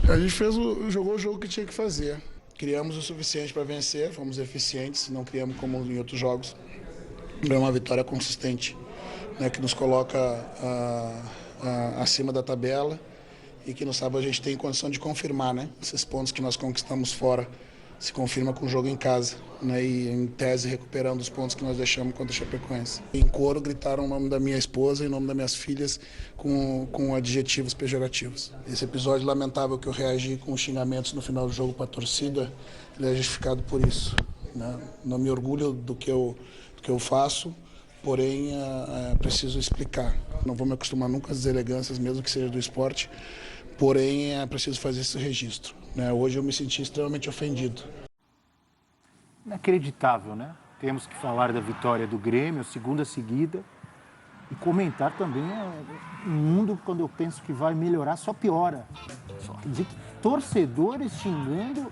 A gente jogou o jogo que tinha que fazer. Criamos o suficiente para vencer, fomos eficientes, não criamos como em outros jogos. É uma vitória consistente, né, que nos coloca acima da tabela e que no sábado a gente tem condição de confirmar, né? Esses pontos que nós conquistamos fora se confirma com o jogo em casa, né? E em tese recuperando os pontos que nós deixamos contra a Chapecoense. Em coro gritaram o nome da minha esposa e o nome das minhas filhas com adjetivos pejorativos. Esse episódio lamentável que eu reagi com xingamentos no final do jogo para a torcida, ele é justificado por isso, né? Não me orgulho do que eu faço, porém preciso explicar. Não vou me acostumar nunca às deselegâncias, mesmo que seja do esporte, porém é preciso fazer esse registro, né? Hoje eu me senti extremamente ofendido. Inacreditável, né? Temos que falar da vitória do Grêmio, segunda seguida, e comentar também um mundo, quando eu penso que vai melhorar, só piora. Quer dizer, torcedores xingando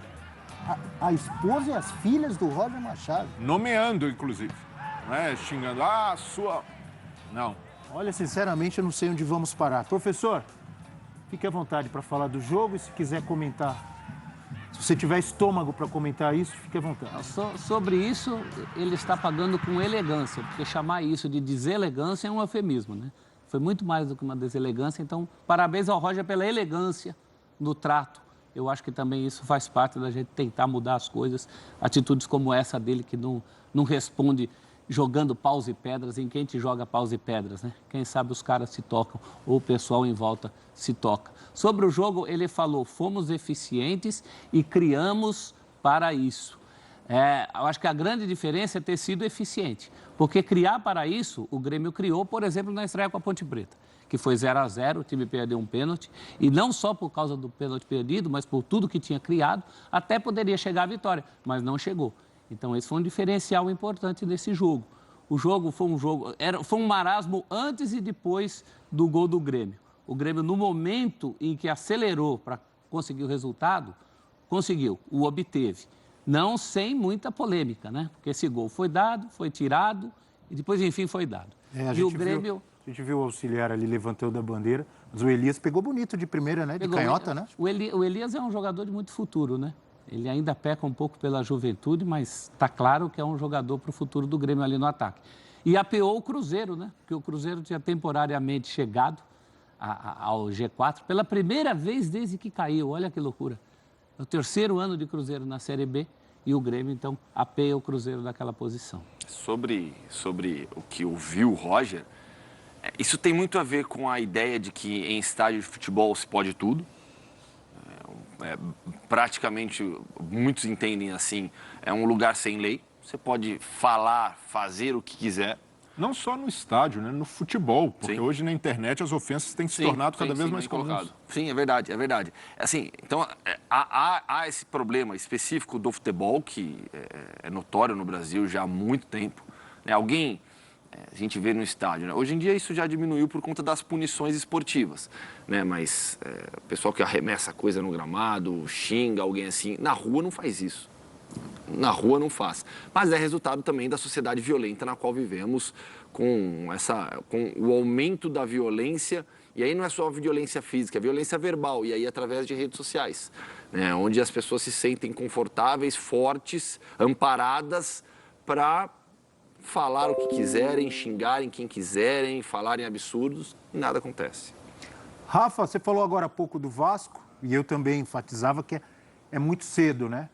a esposa e as filhas do Roger Machado. Nomeando, inclusive. Não é xingando, sua... Não. Olha, sinceramente, eu não sei onde vamos parar. Professor, fique à vontade para falar do jogo e se quiser comentar. Se você tiver estômago para comentar isso, fique à vontade. Sobre isso, ele está pagando com elegância, porque chamar isso de deselegância é um eufemismo, né? Foi muito mais do que uma deselegância, então parabéns ao Roger pela elegância no trato. Eu acho que também isso faz parte da gente tentar mudar as coisas, atitudes como essa dele que não responde jogando paus e pedras, em quem te joga paus e pedras, né? Quem sabe os caras se tocam ou o pessoal em volta se toca. Sobre o jogo, ele falou, fomos eficientes e criamos para isso. Eu acho que a grande diferença é ter sido eficiente, porque criar para isso, o Grêmio criou, por exemplo, na estreia com a Ponte Preta, que foi 0-0, o time perdeu um pênalti, e não só por causa do pênalti perdido, mas por tudo que tinha criado, até poderia chegar à vitória, mas não chegou. Então, esse foi um diferencial importante desse jogo. O jogo foi foi um marasmo antes e depois do gol do Grêmio. O Grêmio, no momento em que acelerou para conseguir o resultado, o obteve. Não sem muita polêmica, né? Porque esse gol foi dado, foi tirado e depois, enfim, foi dado. E o Grêmio... A gente viu o auxiliar ali levantando a bandeira, mas o Elias pegou bonito de primeira, né? De canhota, né? O Elias é um jogador de muito futuro, né? Ele ainda peca um pouco pela juventude, mas está claro que é um jogador para o futuro do Grêmio ali no ataque. E apeou o Cruzeiro, né? Porque o Cruzeiro tinha temporariamente chegado ao G4 pela primeira vez desde que caiu. Olha que loucura. É o terceiro ano de Cruzeiro na Série B e o Grêmio, então, apeia o Cruzeiro daquela posição. Sobre o que ouviu o Roger, isso tem muito a ver com a ideia de que em estádio de futebol se pode tudo. Praticamente, muitos entendem assim, é um lugar sem lei. Você pode falar, fazer o que quiser. Não só no estádio, né? No futebol, porque Sim. hoje na internet as ofensas têm se tornado cada vez mais comuns. Sim, é verdade, é verdade. Assim, então, há esse problema específico do futebol, que é notório no Brasil já há muito tempo. Né? A gente vê no estádio, né? Hoje em dia isso já diminuiu por conta das punições esportivas, né? Mas o pessoal que arremessa coisa no gramado, xinga alguém assim, na rua não faz isso. Na rua não faz. Mas é resultado também da sociedade violenta na qual vivemos, com o aumento da violência, e aí não é só a violência física, é a violência verbal, e aí através de redes sociais, né? Onde as pessoas se sentem confortáveis, fortes, amparadas para falar o que quiserem, xingarem quem quiserem, falarem absurdos, e nada acontece. Rafa, você falou agora há pouco do Vasco, e eu também enfatizava que é muito cedo, né?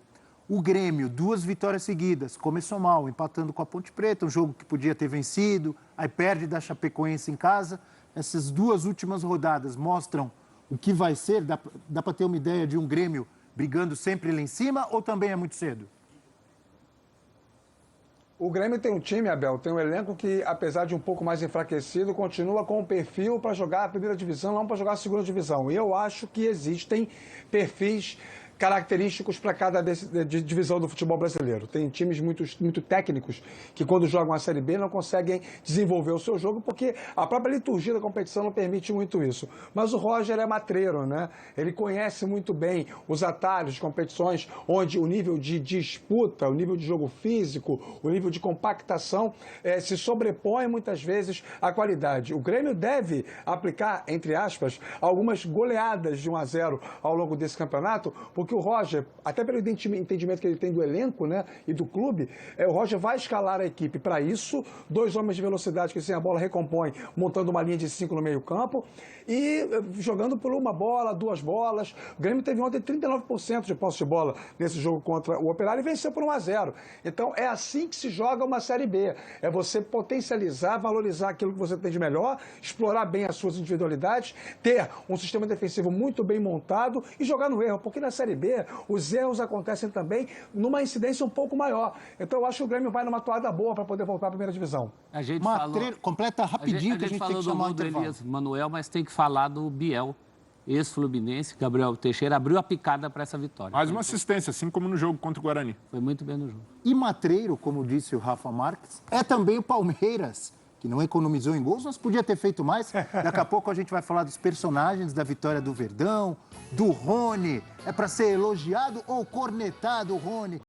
O Grêmio, 2 vitórias seguidas, começou mal, empatando com a Ponte Preta, um jogo que podia ter vencido, aí perde da Chapecoense em casa. Essas 2 últimas rodadas mostram o que vai ser? Dá para ter uma ideia de um Grêmio brigando sempre lá em cima ou também é muito cedo? O Grêmio tem um time, Abel, tem um elenco que, apesar de um pouco mais enfraquecido, continua com o perfil para jogar a primeira divisão, não para jogar a segunda divisão. E eu acho que existem perfis característicos para cada divisão do futebol brasileiro. Tem times muito técnicos que, quando jogam a Série B, não conseguem desenvolver o seu jogo porque a própria liturgia da competição não permite muito isso. Mas o Roger é matreiro, né? Ele conhece muito bem os atalhos de competições onde o nível de disputa, o nível de jogo físico, o nível de compactação se sobrepõe muitas vezes à qualidade. O Grêmio deve aplicar, entre aspas, algumas goleadas de 1-0 ao longo desse campeonato, porque o Roger, até pelo entendimento que ele tem do elenco, né, e do clube, o Roger vai escalar a equipe para isso, 2 homens de velocidade que sem a bola recompõem, montando uma linha de 5 no meio-campo e jogando por uma bola, 2 bolas. O Grêmio teve ontem 39% de posse de bola nesse jogo contra o Operário e venceu por 1-0. Então é assim que se joga uma Série B. É você potencializar, valorizar aquilo que você tem de melhor, explorar bem as suas individualidades, ter um sistema defensivo muito bem montado e jogar no erro, porque na Série B os erros acontecem também numa incidência um pouco maior. Então eu acho que o Grêmio vai numa toada boa para poder voltar à primeira divisão. A gente Matreiro, completa rapidinho que a gente tem que chamar o intervalo. Elias Manuel, mas tem que falar do Biel, ex-Fluminense, Gabriel Teixeira, abriu a picada para essa vitória. Mais uma assistência, assim como no jogo contra o Guarani. Foi muito bem no jogo. E Matreiro, como disse o Rafa Marques, é também o Palmeiras, que não economizou em gols, mas podia ter feito mais. Daqui a pouco a gente vai falar dos personagens da vitória do Verdão, do Rony. É para ser elogiado ou cornetado o Rony?